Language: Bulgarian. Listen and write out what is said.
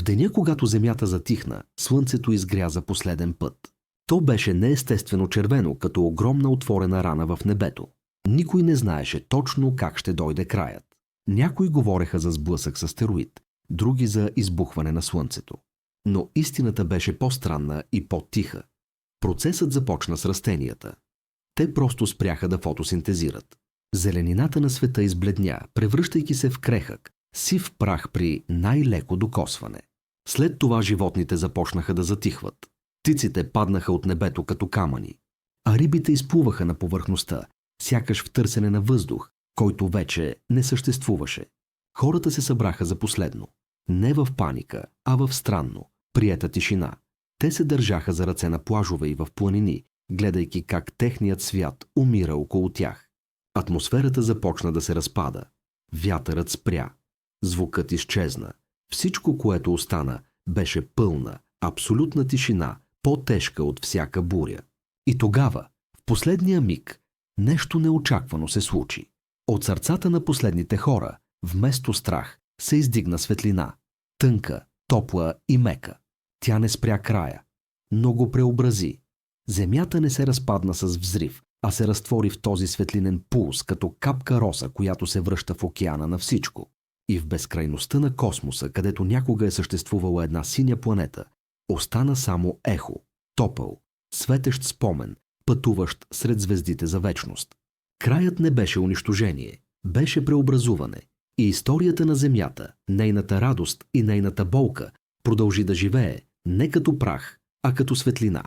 деня, когато земята затихна, слънцето изгря за последен път. То беше неестествено червено, като огромна отворена рана в небето. Никой не знаеше точно как ще дойде краят. Някои говореха за сблъсък с астероид, други за избухване на слънцето. Но истината беше по-странна и по-тиха. Процесът започна с растенията. Те просто спряха да фотосинтезират. Зеленината на света избледня, превръщайки се в крехък, сив прах при най-леко докосване. След това животните започнаха да затихват. Птиците паднаха от небето като камъни, а рибите изплуваха на повърхността, сякаш в търсене на въздух, който вече не съществуваше. Хората се събраха за последно. Не в паника, а в странно, приета тишина. Те се държаха за ръце на плажове и в планини, гледайки как техният свят умира около тях. Атмосферата започна да се разпада. Вятърът спря. Звукът изчезна. Всичко, което остана, беше пълна, абсолютна тишина, по-тежка от всяка буря. И тогава, в последния миг, нещо неочаквано се случи. От сърцата на последните хора, вместо страх, се издигна светлина. Тънка, топла и мека. Тя не спря края, но го преобрази. Земята не се разпадна с взрив, а се разтвори в този светлинен пулс, като капка роса, която се връща в океана на всичко. И в безкрайността на космоса, където някога е съществувала една синя планета, остана само ехо, топъл, светещ спомен, пътуващ сред звездите за вечност. Краят не беше унищожение, беше преобразуване. И историята на Земята, нейната радост и нейната болка продължи да живее не като прах, а като светлина.